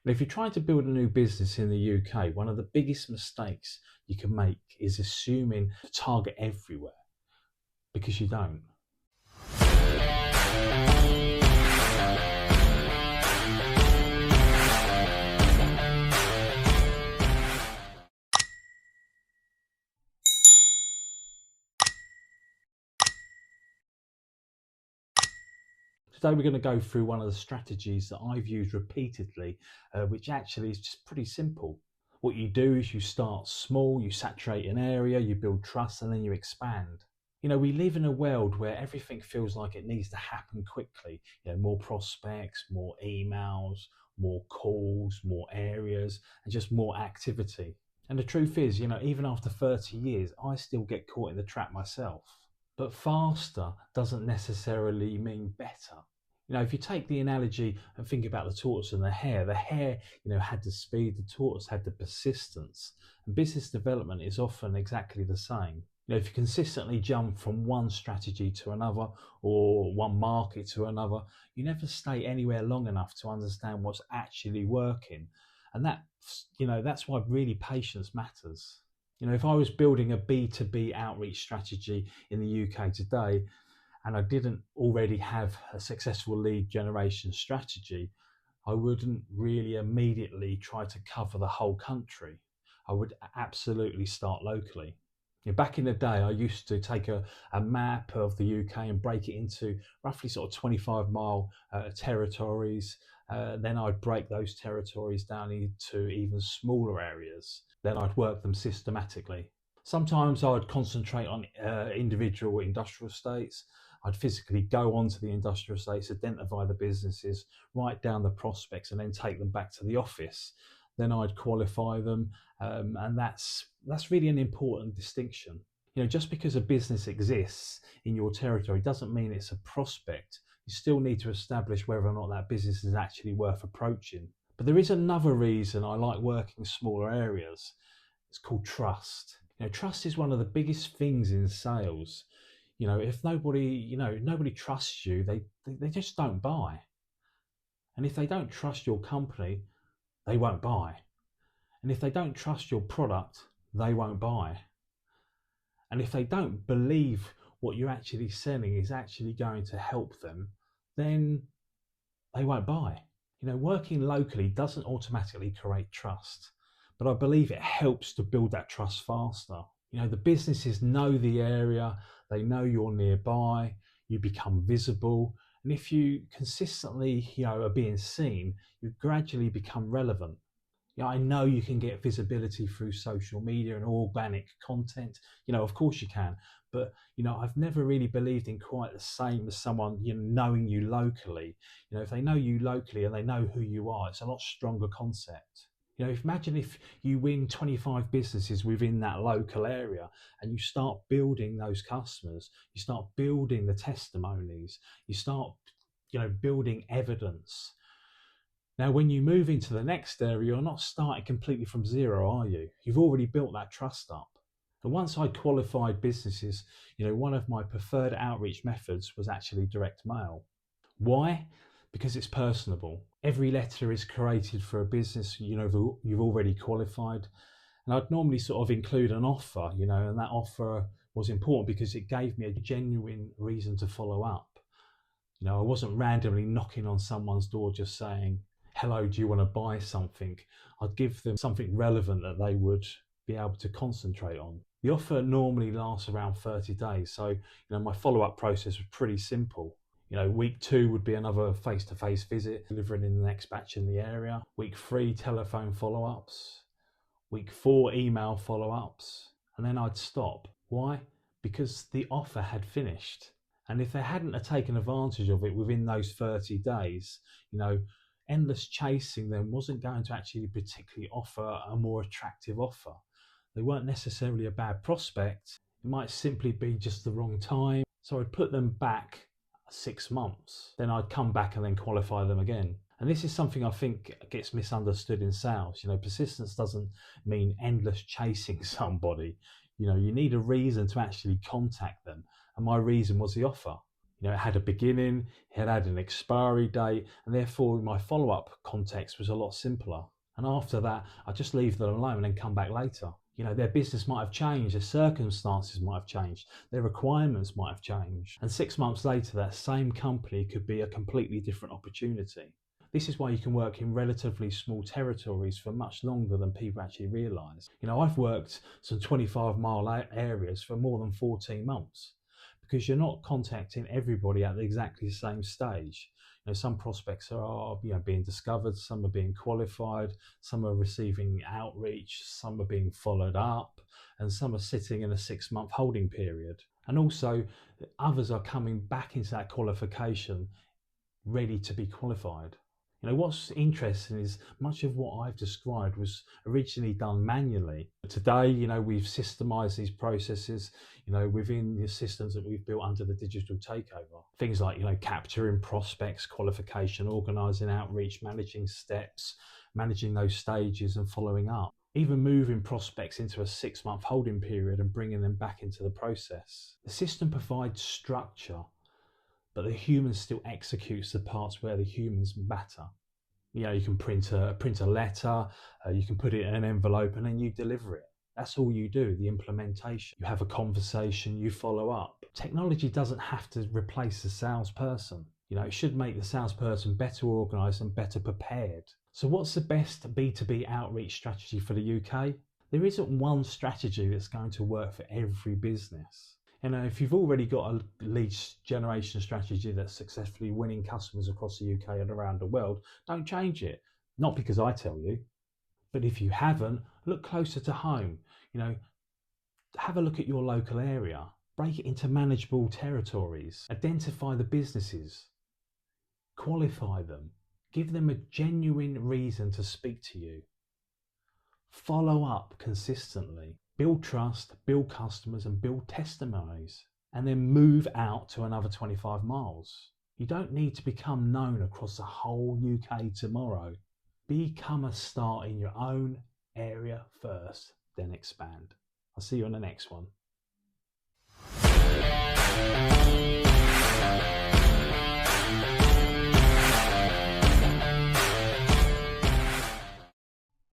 And if you're trying to build a new business in the UK, one of the biggest mistakes you can make is assuming to target everywhere, because you don't. Today we're going to go through one of the strategies that I've used repeatedly, which actually is just pretty simple. What you do is you start small, you saturate an area, you build trust, and then you expand. You know, we live in a world where everything feels like it needs to happen quickly. You know, more prospects, more emails, more calls, more areas, and just more activity. And the truth is, you know, even after 30 years, I still get caught in the trap myself. But faster doesn't necessarily mean better. You know, if you take the analogy and think about the tortoise and the hare, you know, had the speed, the tortoise had the persistence. And business development is often exactly the same. You know, if you consistently jump from one strategy to another or one market to another, you never stay anywhere long enough to understand what's actually working. And that's why really patience matters. You know, if I was building a B2B outreach strategy in the UK today, and I didn't already have a successful lead generation strategy, I wouldn't really immediately try to cover the whole country. I would absolutely start locally. You know, back in the day, I used to take a map of the UK and break it into roughly sort of 25-mile territories. Then I'd break those territories down into even smaller areas. Then I'd work them systematically. Sometimes I'd concentrate on individual industrial estates. I'd physically go onto the industrial estates, identify the businesses, write down the prospects, and then take them back to the office. Then I'd qualify them, and that's really an important distinction. You know, just because a business exists in your territory doesn't mean it's a prospect. You still need to establish whether or not that business is actually worth approaching. But there is another reason I like working smaller areas. It's called trust. You know, trust is one of the biggest things in sales. You know, if nobody trusts you, they just don't buy. And if they don't trust your company, they won't buy. And if they don't trust your product, they won't buy. And if they don't believe what you're actually selling is actually going to help them, then they won't buy. You know, working locally doesn't automatically create trust, but I believe it helps to build that trust faster. You know, the businesses know the area, they know you're nearby, you become visible. And if you consistently, are being seen, you gradually become relevant. You know, I know you can get visibility through social media and organic content. You know, of course you can. But, you know, I've never really believed in quite the same as someone, you know, knowing you locally. You know, if they know you locally and they know who you are, it's a lot stronger concept. You know, imagine if you win 25 businesses within that local area and you start building those customers, you start building the testimonies, you start, you know, building evidence. Now, when you move into the next area, you're not starting completely from zero, are you? You've already built that trust up. And once I qualified businesses, you know, one of my preferred outreach methods was actually direct mail. Why? Because it's personable. Every letter is created for a business, you know, you've already qualified. And I'd normally sort of include an offer, you know, and that offer was important because it gave me a genuine reason to follow up. You know, I wasn't randomly knocking on someone's door just saying, hello, do you want to buy something? I'd give them something relevant that they would be able to concentrate on. The offer normally lasts around 30 days. So, you know, my follow-up process was pretty simple. You know, week 2 would be another face-to-face visit, delivering in the next batch in the area. Week 3, telephone follow-ups. Week 4, email follow-ups. And then I'd stop. Why? Because the offer had finished. And if they hadn't have taken advantage of it within those 30 days, you know, endless chasing them wasn't going to actually particularly offer a more attractive offer. They weren't necessarily a bad prospect. It might simply be just the wrong time. So I'd put them back 6 months. Then I'd come back and then qualify them again. And this is something I think gets misunderstood in sales. You know, persistence doesn't mean endless chasing somebody. You know, you need a reason to actually contact them. And my reason was the offer. It had a beginning, it had an expiry date, and therefore my follow-up context was a lot simpler. And after that, I just leave them alone and come back later. Their business might have changed, their circumstances might have changed, their requirements might have changed. And 6 months later, that same company could be a completely different opportunity. This is why you can work in relatively small territories for much longer than people actually realise. I've worked some 25-mile areas for more than 14 months because you're not contacting everybody at exactly the same stage. Some prospects are being discovered, some are being qualified, some are receiving outreach, some are being followed up, and some are sitting in a 6-month holding period. And also others are coming back into that qualification ready to be qualified. What's interesting is much of what I've described was originally done manually. Today, we've systemised these processes, within the systems that we've built under the digital takeover. Things like, capturing prospects, qualification, organising outreach, managing steps, managing those stages and following up. Even moving prospects into a 6-month holding period and bringing them back into the process. The system provides structure, but the human still executes the parts where the humans matter. You can print a letter, you can put it in an envelope, and then you deliver it. That's all you do, the implementation. You have a conversation, you follow up. Technology doesn't have to replace the salesperson. It should make the salesperson better organised and better prepared. So what's the best B2B outreach strategy for the UK? There isn't one strategy that's going to work for every business. If you've already got a lead generation strategy that's successfully winning customers across the UK and around the world, don't change it. Not because I tell you, but if you haven't, look closer to home. Have a look at your local area, break it into manageable territories, identify the businesses, qualify them, give them a genuine reason to speak to you. Follow up consistently. Build trust, build customers, and build testimonies, and then move out to another 25 miles. You don't need to become known across the whole UK tomorrow. Become a star in your own area first, then expand. I'll see you on the next one.